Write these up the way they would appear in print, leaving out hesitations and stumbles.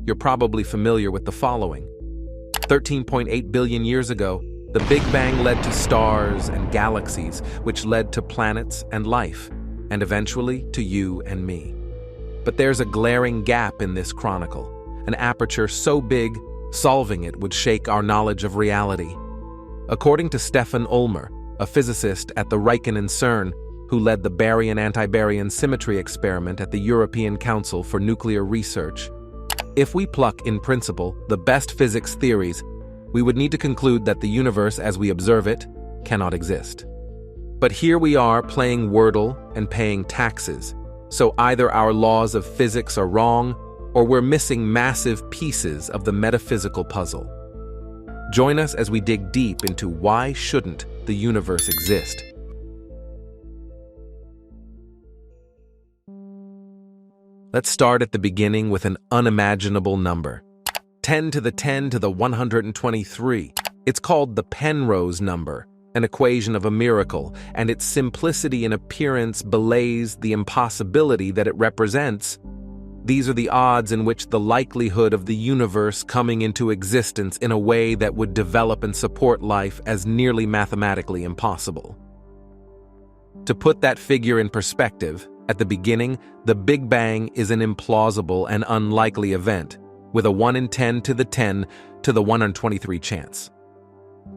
you're probably familiar with the following. 13.8 billion years ago, the Big Bang led to stars and galaxies, which led to planets and life, and eventually to you and me. But there's a glaring gap in this chronicle, an aperture so big, solving it would shake our knowledge of reality. According to Stefan Ulmer, a physicist at the Riken and CERN, who led the baryon-antibaryon symmetry experiment at the European Council for Nuclear Research, if we pluck, in principle, the best physics theories, we would need to conclude that the universe as we observe it cannot exist. But here we are playing Wordle and paying taxes, so either our laws of physics are wrong or we're missing massive pieces of the metaphysical puzzle. Join us as we dig deep into why shouldn't the universe exist. Let's start at the beginning with an unimaginable number. 10 to the 10 to the 123. It's called the Penrose number, an equation of a miracle, and its simplicity in appearance belays the impossibility that it represents. These are the odds in which the likelihood of the universe coming into existence in a way that would develop and support life as nearly mathematically impossible. To put that figure in perspective, at the beginning, the Big Bang is an implausible and unlikely event, with a 1 in 10 to the 10 to the 123 chance.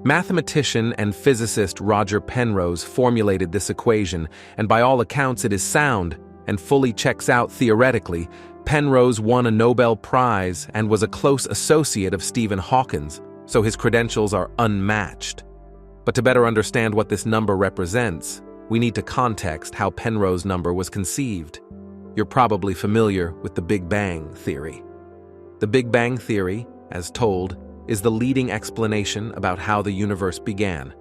Mathematician and physicist Roger Penrose formulated this equation, and by all accounts it is sound and fully checks out theoretically. Penrose won a Nobel Prize and was a close associate of Stephen Hawking's, so his credentials are unmatched. But to better understand what this number represents, we need to context how Penrose number was conceived. You're probably familiar with the Big Bang theory. The Big Bang theory, as told, is the leading explanation about how the universe began.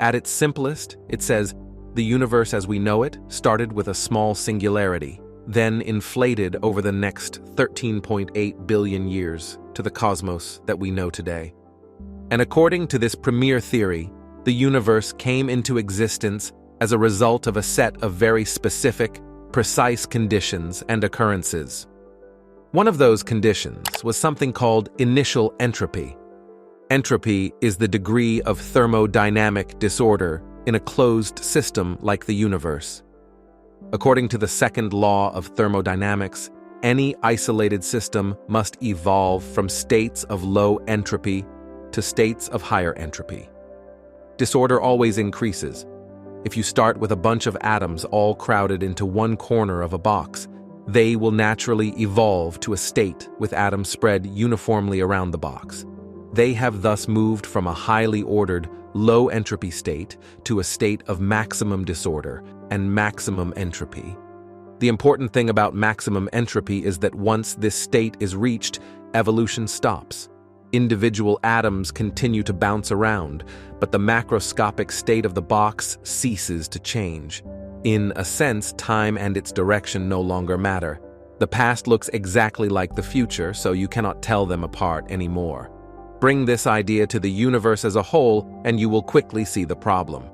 At its simplest, it says, the universe as we know it started with a small singularity, then inflated over the next 13.8 billion years to the cosmos that we know today. And according to this premier theory, the universe came into existence as a result of a set of very specific, precise conditions and occurrences. One of those conditions was something called initial entropy. Entropy is the degree of thermodynamic disorder in a closed system like the universe. According to the second law of thermodynamics, any isolated system must evolve from states of low entropy to states of higher entropy. Disorder always increases. If you start with a bunch of atoms all crowded into one corner of a box, they will naturally evolve to a state with atoms spread uniformly around the box. They have thus moved from a highly ordered, low-entropy state to a state of maximum disorder and maximum entropy. The important thing about maximum entropy is that once this state is reached, evolution stops. Individual atoms continue to bounce around, but the macroscopic state of the box ceases to change. In a sense, time and its direction no longer matter. The past looks exactly like the future, so you cannot tell them apart anymore. Bring this idea to the universe as a whole, and you will quickly see the problem.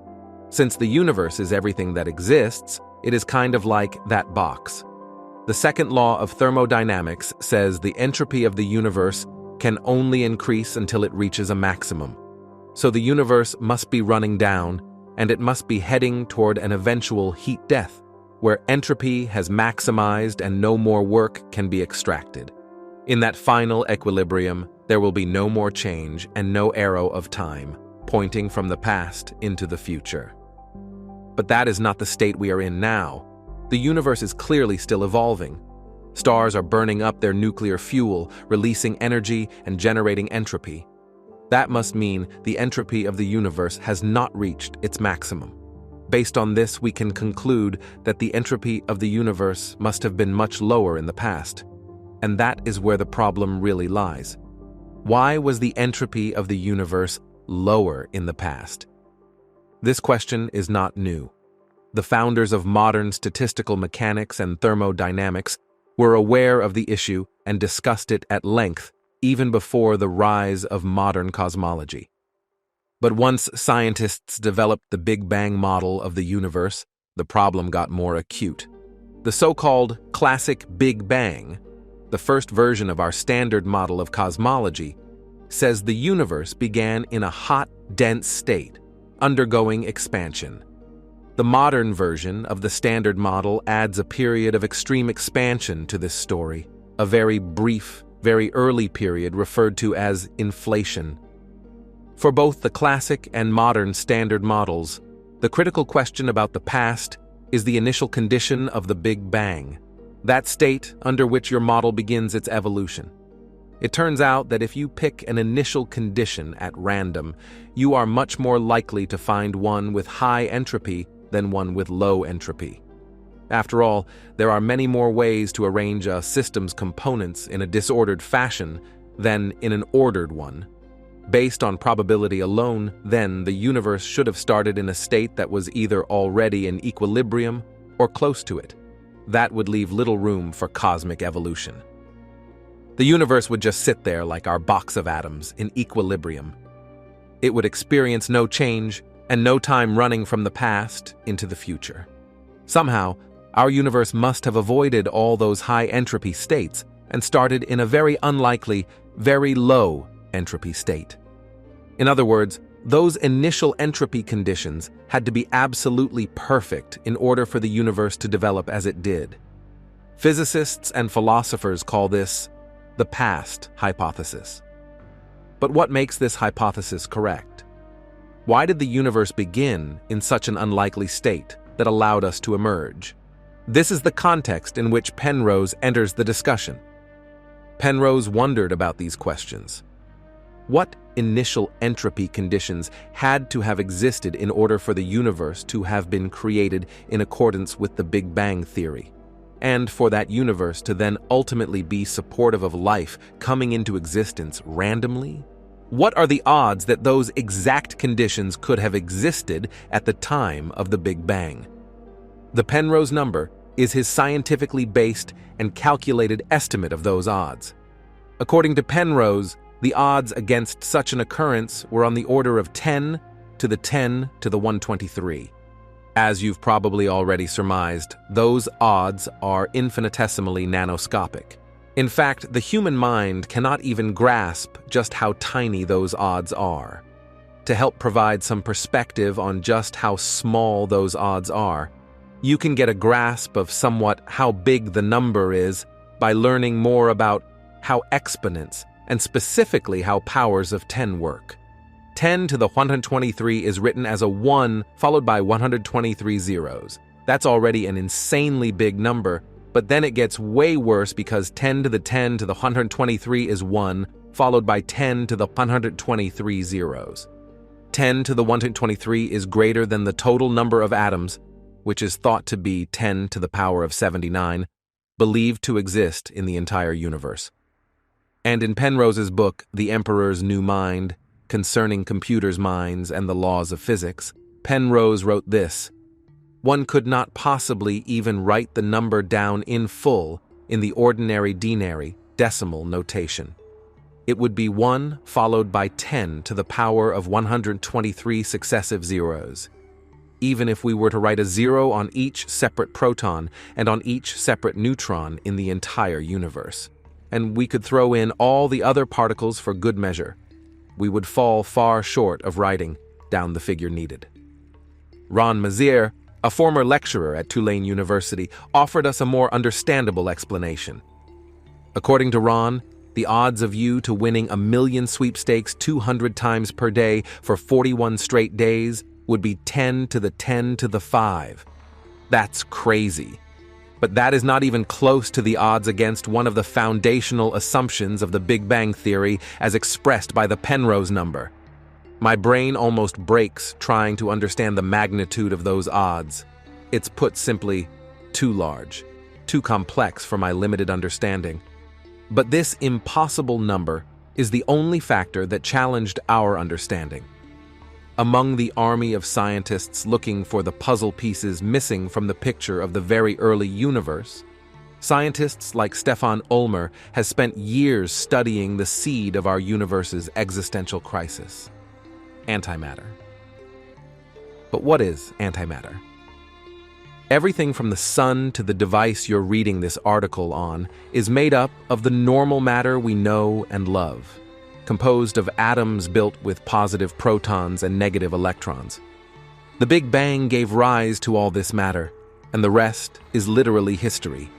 Since the universe is everything that exists, it is kind of like that box. The second law of thermodynamics says the entropy of the universe can only increase until it reaches a maximum. So the universe must be running down, and it must be heading toward an eventual heat death, where entropy has maximized and no more work can be extracted. In that final equilibrium, there will be no more change and no arrow of time, pointing from the past into the future. But that is not the state we are in now. The universe is clearly still evolving. Stars are burning up their nuclear fuel, releasing energy and generating entropy. That must mean the entropy of the universe has not reached its maximum. Based on this, we can conclude that the entropy of the universe must have been much lower in the past. And that is where the problem really lies. Why was the entropy of the universe lower in the past? This question is not new. The founders of modern statistical mechanics and thermodynamics were aware of the issue and discussed it at length even before the rise of modern cosmology. But once scientists developed the Big Bang model of the universe, the problem got more acute. The so-called classic Big Bang the first version of our standard model of cosmology, says the universe began in a hot, dense state, undergoing expansion. The modern version of the standard model adds a period of extreme expansion to this story, a very brief, very early period referred to as inflation. For both the classic and modern standard models, the critical question about the past is the initial condition of the Big Bang, that state under which your model begins its evolution. It turns out that if you pick an initial condition at random, you are much more likely to find one with high entropy than one with low entropy. After all, there are many more ways to arrange a system's components in a disordered fashion than in an ordered one. Based on probability alone, then, the universe should have started in a state that was either already in equilibrium or close to it. That would leave little room for cosmic evolution. The universe would just sit there like our box of atoms, in equilibrium. It would experience no change and no time running from the past into the future. Somehow, our universe must have avoided all those high entropy states and started in a very unlikely, very low entropy state. In other words, those initial entropy conditions had to be absolutely perfect in order for the universe to develop as it did. Physicists and philosophers call this the past hypothesis. But what makes this hypothesis correct? Why did the universe begin in such an unlikely state that allowed us to emerge? This is the context in which Penrose enters the discussion. Penrose wondered about these questions. What initial entropy conditions had to have existed in order for the universe to have been created in accordance with the Big Bang theory, and for that universe to then ultimately be supportive of life coming into existence randomly? What are the odds that those exact conditions could have existed at the time of the Big Bang? The Penrose number is his scientifically based and calculated estimate of those odds. According to Penrose, the odds against such an occurrence were on the order of 10 to the 10 to the 123. As you've probably already surmised, those odds are infinitesimally nanoscopic. In fact, the human mind cannot even grasp just how tiny those odds are. To help provide some perspective on just how small those odds are, you can get a grasp of somewhat how big the number is by learning more about how exponents, and specifically how powers of 10 work. 10 to the 123 is written as a 1 followed by 123 zeros. That's already an insanely big number, but then it gets way worse because 10 to the 10 to the 123 is 1 followed by 10 to the 123 zeros. 10 to the 123 is greater than the total number of atoms, which is thought to be 10 to the power of 79, believed to exist in the entire universe. And in Penrose's book, The Emperor's New Mind, Concerning Computers' Minds and the Laws of Physics, Penrose wrote this: "One could not possibly even write the number down in full in the ordinary denary decimal notation. It would be 1 followed by 10 to the power of 123 successive zeros. Even if we were to write a 0 on each separate proton and on each separate neutron in the entire universe, and we could throw in all the other particles for good measure, we would fall far short of writing down the figure needed." Ron Mazier, a former lecturer at Tulane University, offered us a more understandable explanation. According to Ron, the odds of you to winning 1,000,000 sweepstakes 200 times per day for 41 straight days would be 10 to the 10 to the 5. That's crazy. But that is not even close to the odds against one of the foundational assumptions of the Big Bang Theory as expressed by the Penrose number. My brain almost breaks trying to understand the magnitude of those odds. It's put simply, too large, too complex for my limited understanding. But this impossible number is the only factor that challenged our understanding. Among the army of scientists looking for the puzzle pieces missing from the picture of the very early universe, scientists like Stefan Ulmer has spent years studying the seed of our universe's existential crisis: antimatter. But what is antimatter? Everything from the sun to the device you're reading this article on is made up of the normal matter we know and love, composed of atoms built with positive protons and negative electrons. The Big Bang gave rise to all this matter, and the rest is literally history.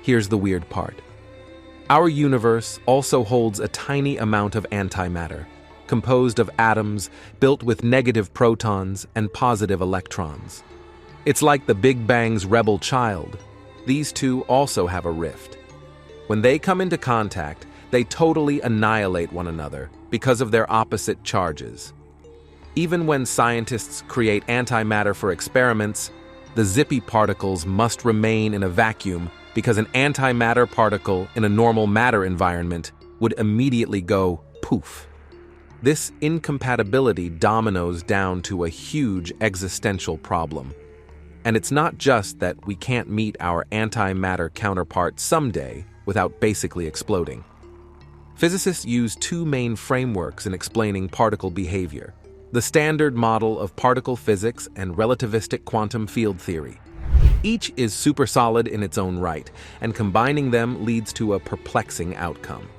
Here's the weird part. Our universe also holds a tiny amount of antimatter, composed of atoms built with negative protons and positive electrons. It's like the Big Bang's rebel child. These two also have a rift. When they come into contact, they totally annihilate one another because of their opposite charges. Even when scientists create antimatter for experiments, the zippy particles must remain in a vacuum because an antimatter particle in a normal matter environment would immediately go poof. This incompatibility dominoes down to a huge existential problem. And it's not just that we can't meet our antimatter counterpart someday without basically exploding. Physicists use two main frameworks in explaining particle behavior: the standard model of particle physics and relativistic quantum field theory. Each is supersolid in its own right, and combining them leads to a perplexing outcome.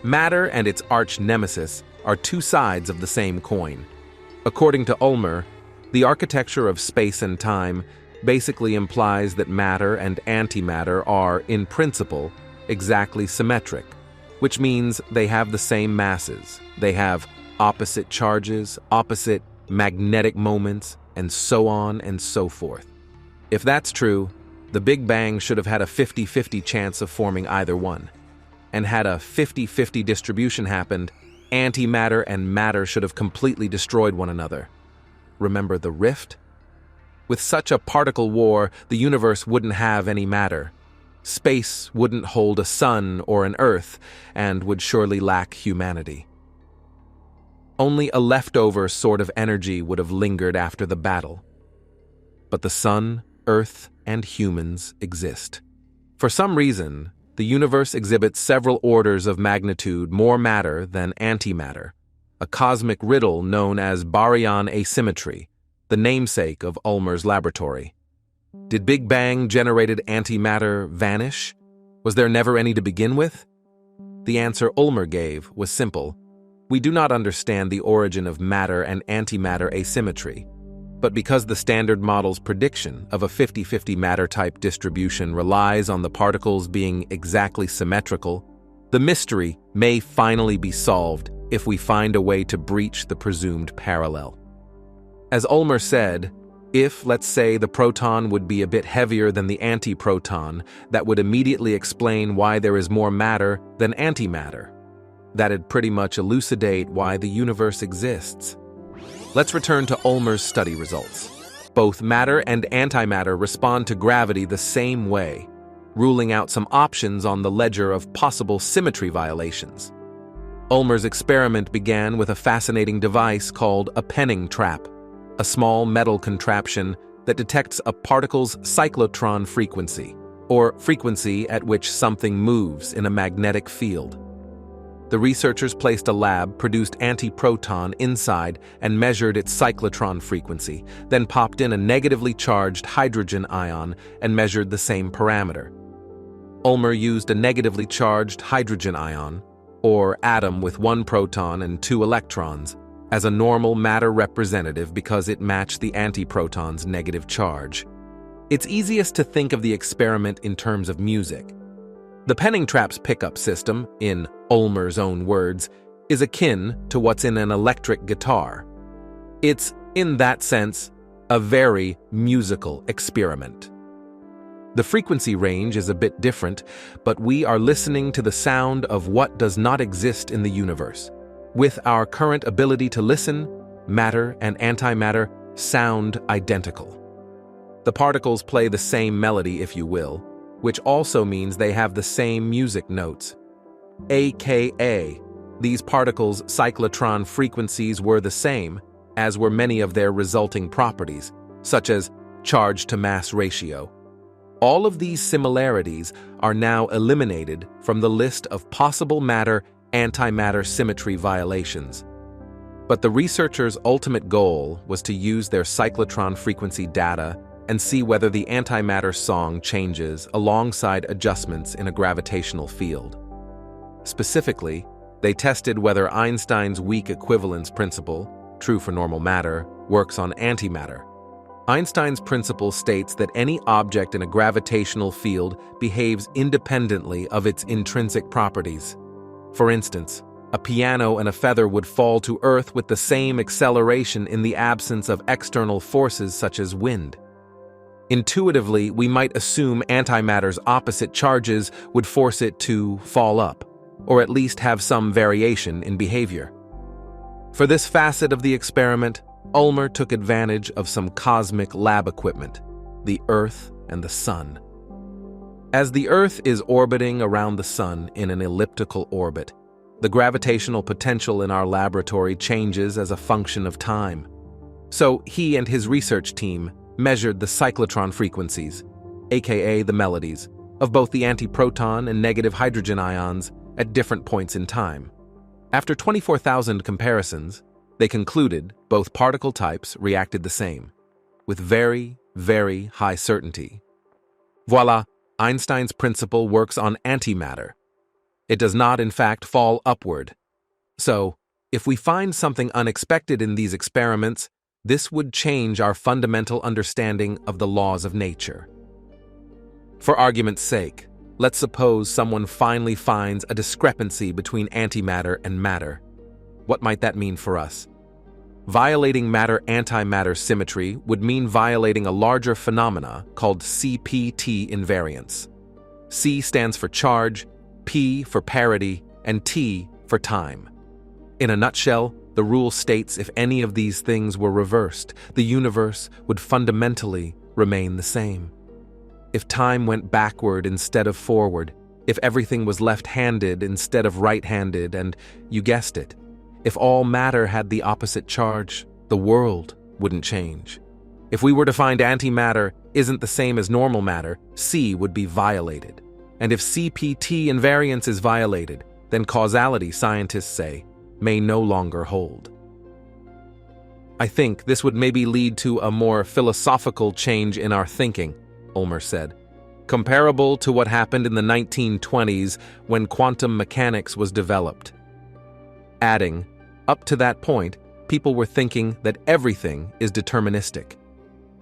Matter and its arch nemesis are two sides of the same coin. According to Ulmer, the architecture of space and time basically implies that matter and antimatter are, in principle, exactly symmetric, which means they have the same masses. They have opposite charges, opposite magnetic moments, and so on and so forth. If that's true, the Big Bang should have had a 50-50 chance of forming either one. And had a 50-50 distribution happened, antimatter and matter should have completely destroyed one another. Remember the rift? With such a particle war, the universe wouldn't have any matter. Space wouldn't hold a sun or an earth, and would surely lack humanity. Only a leftover sort of energy would have lingered after the battle. But the sun, earth, and humans exist. For some reason, the universe exhibits several orders of magnitude more matter than antimatter, a cosmic riddle known as baryon asymmetry, the namesake of Ulmer's laboratory. Did Big Bang-generated antimatter vanish? Was there never any to begin with? The answer Ulmer gave was simple. We do not understand the origin of matter and antimatter asymmetry, but because the Standard Model's prediction of a 50-50 matter-type distribution relies on the particles being exactly symmetrical, the mystery may finally be solved if we find a way to breach the presumed parallel. As Ulmer said, if, let's say, the proton would be a bit heavier than the antiproton, that would immediately explain why there is more matter than antimatter. That'd pretty much elucidate why the universe exists. Let's return to Ulmer's study results. Both matter and antimatter respond to gravity the same way, ruling out some options on the ledger of possible symmetry violations. Ulmer's experiment began with a fascinating device called a penning trap, a small metal contraption that detects a particle's cyclotron frequency, or frequency at which something moves in a magnetic field. The researchers placed a lab-produced antiproton inside and measured its cyclotron frequency, then popped in a negatively charged hydrogen ion and measured the same parameter. Ulmer used a negatively charged hydrogen ion, or atom with one proton and two electrons, as a normal matter representative because it matched the antiproton's negative charge. It's easiest to think of the experiment in terms of music. The penning trap's pickup system, in Ulmer's own words, is akin to what's in an electric guitar. It's, in that sense, a very musical experiment. The frequency range is a bit different, but we are listening to the sound of what does not exist in the universe. With our current ability to listen, matter and antimatter sound identical. The particles play the same melody, if you will, which also means they have the same music notes. AKA, these particles' cyclotron frequencies were the same, as were many of their resulting properties, such as charge-to-mass ratio. All of these similarities are now eliminated from the list of possible matter-antimatter symmetry violations. But the researchers' ultimate goal was to use their cyclotron frequency data and see whether the antimatter song changes alongside adjustments in a gravitational field. Specifically, they tested whether Einstein's weak equivalence principle, true for normal matter, works on antimatter. Einstein's principle states that any object in a gravitational field behaves independently of its intrinsic properties. For instance, a piano and a feather would fall to Earth with the same acceleration in the absence of external forces such as wind. Intuitively, we might assume antimatter's opposite charges would force it to fall up, or at least have some variation in behavior. For this facet of the experiment, Ulmer took advantage of some cosmic lab equipment, the Earth and the Sun. As the Earth is orbiting around the Sun in an elliptical orbit, the gravitational potential in our laboratory changes as a function of time. So he and his research team measured the cyclotron frequencies, aka the melodies, of both the antiproton and negative hydrogen ions at different points in time. After 24,000 comparisons, they concluded both particle types reacted the same, with very, very high certainty. Voila, Einstein's principle works on antimatter. It does not, in fact, fall upward. So, if we find something unexpected in these experiments, this would change our fundamental understanding of the laws of nature. For argument's sake, let's suppose someone finally finds a discrepancy between antimatter and matter. What might that mean for us? Violating matter-antimatter symmetry would mean violating a larger phenomena called CPT invariance. C stands for charge, P for parity, and T for time. In a nutshell, the rule states if any of these things were reversed, the universe would fundamentally remain the same. If time went backward instead of forward, if everything was left-handed instead of right-handed, and, you guessed it, if all matter had the opposite charge, the world wouldn't change. If we were to find antimatter isn't the same as normal matter, C would be violated. And if CPT invariance is violated, then causality, scientists say, may no longer hold. I think this would maybe lead to a more philosophical change in our thinking, Ulmer said, comparable to what happened in the 1920s when quantum mechanics was developed. Adding, up to that point, people were thinking that everything is deterministic.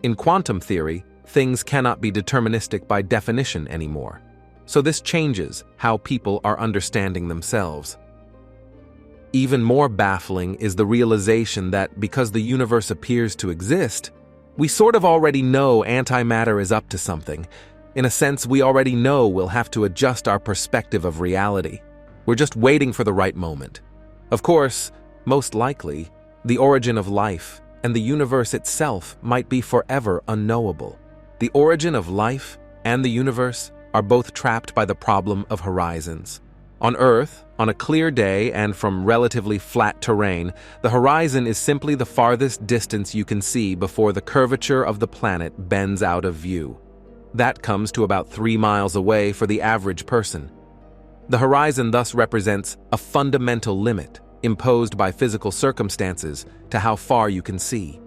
In quantum theory, things cannot be deterministic by definition anymore. So this changes how people are understanding themselves. Even more baffling is the realization that because the universe appears to exist, we sort of already know antimatter is up to something. In a sense, we already know we'll have to adjust our perspective of reality. We're just waiting for the right moment. Of course, most likely, the origin of life and the universe itself might be forever unknowable. The origin of life and the universe are both trapped by the problem of horizons. On Earth, on a clear day and from relatively flat terrain, the horizon is simply the farthest distance you can see before the curvature of the planet bends out of view. That comes to about 3 miles away for the average person. The horizon thus represents a fundamental limit imposed by physical circumstances to how far you can see.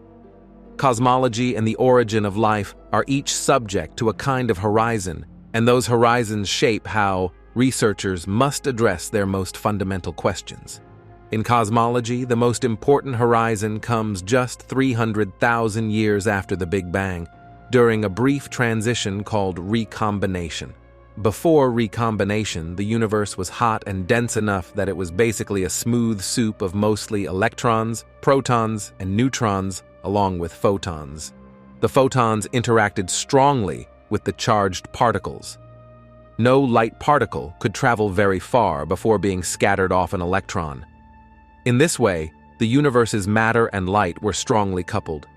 Cosmology and the origin of life are each subject to a kind of horizon, and those horizons shape how researchers must address their most fundamental questions. In cosmology, the most important horizon comes just 300,000 years after the Big Bang, during a brief transition called recombination. Before recombination, the universe was hot and dense enough that it was basically a smooth soup of mostly electrons, protons, and neutrons, along with photons. The photons interacted strongly with the charged particles. No light particle could travel very far before being scattered off an electron. In this way, the universe's matter and light were strongly coupled.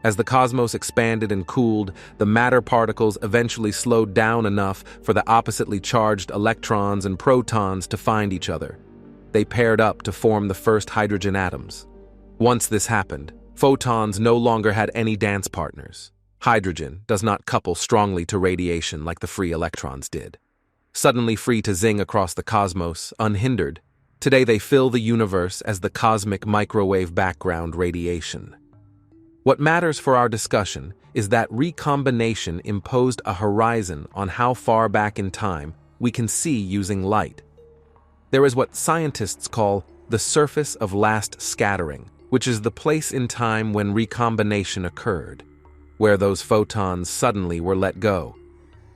As the cosmos expanded and cooled, the matter particles eventually slowed down enough for the oppositely charged electrons and protons to find each other. They paired up to form the first hydrogen atoms. Once this happened, photons no longer had any dance partners. Hydrogen does not couple strongly to radiation like the free electrons did. Suddenly free to zing across the cosmos, unhindered, today they fill the universe as the cosmic microwave background radiation. What matters for our discussion is that recombination imposed a horizon on how far back in time we can see using light. There is what scientists call the surface of last scattering, which is the place in time when recombination occurred, where those photons suddenly were let go.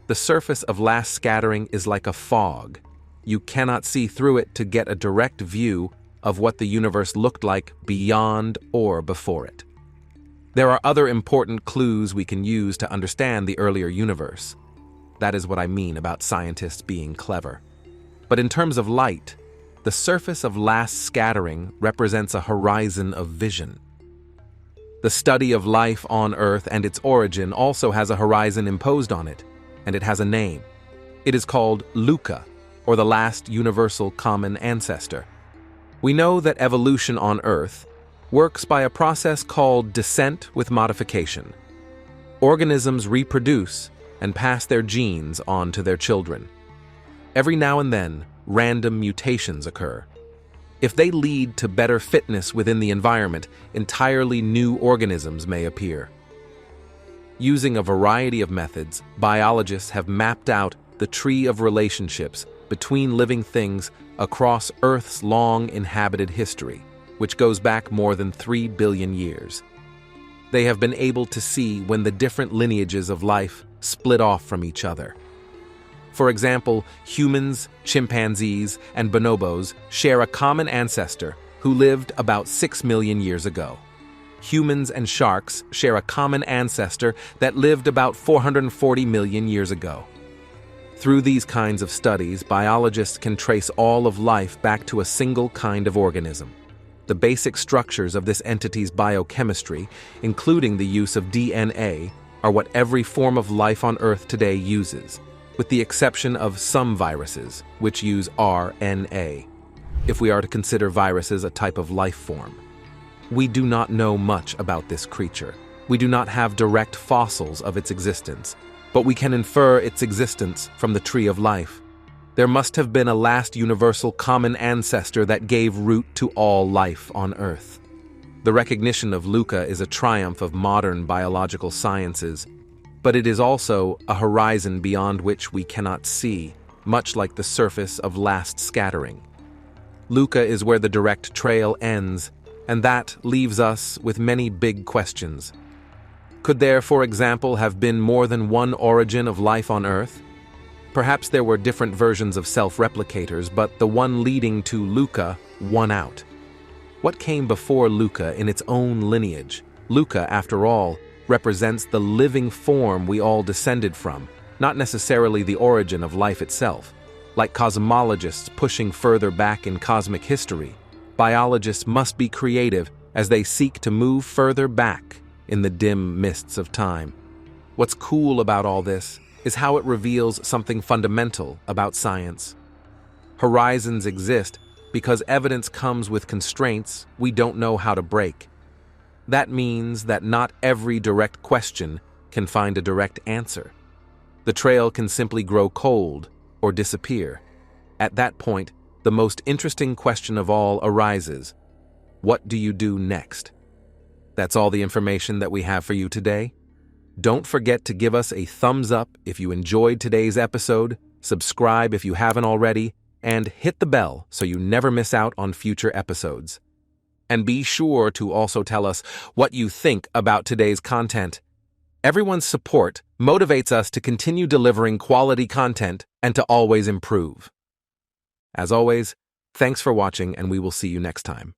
The surface of last scattering is like a fog. You cannot see through it to get a direct view of what the universe looked like beyond or before it. There are other important clues we can use to understand the earlier universe. That is what I mean about scientists being clever. But in terms of light, the surface of last scattering represents a horizon of vision. The study of life on Earth and its origin also has a horizon imposed on it, and it has a name. It is called Luca, or the last universal common ancestor. We know that evolution on Earth works by a process called descent with modification. Organisms reproduce and pass their genes on to their children. Every now and then, random mutations occur. If they lead to better fitness within the environment, entirely new organisms may appear. Using a variety of methods, biologists have mapped out the tree of relationships between living things across Earth's long inhabited history, which goes back more than 3 billion years. They have been able to see when the different lineages of life split off from each other. For example, humans, chimpanzees, and bonobos share a common ancestor who lived about 6 million years ago. Humans and sharks share a common ancestor that lived about 440 million years ago. Through these kinds of studies, biologists can trace all of life back to a single kind of organism. The basic structures of this entity's biochemistry, including the use of DNA, are what every form of life on Earth today uses, with the exception of some viruses, which use RNA, if we are to consider viruses a type of life form. We do not know much about this creature. We do not have direct fossils of its existence, but we can infer its existence from the tree of life. There must have been a last universal common ancestor that gave root to all life on Earth. The recognition of Luca is a triumph of modern biological sciences, but it is also a horizon beyond which we cannot see, much like the surface of last scattering. Luca is where the direct trail ends, and that leaves us with many big questions. Could there, for example, have been more than one origin of life on Earth? Perhaps there were different versions of self-replicators, but the one leading to Luca won out. What came before Luca in its own lineage? Luca, after all, represents the living form we all descended from, not necessarily the origin of life itself. Like cosmologists pushing further back in cosmic history, biologists must be creative as they seek to move further back in the dim mists of time. What's cool about all this is how it reveals something fundamental about science. Horizons exist because evidence comes with constraints we don't know how to break. That means that not every direct question can find a direct answer. The trail can simply grow cold or disappear. At that point, the most interesting question of all arises: what do you do next? That's all the information that we have for you today. Don't forget to give us a thumbs up if you enjoyed today's episode, subscribe if you haven't already, and hit the bell so you never miss out on future episodes. And be sure to also tell us what you think about today's content. Everyone's support motivates us to continue delivering quality content and to always improve. As always, thanks for watching, and we will see you next time.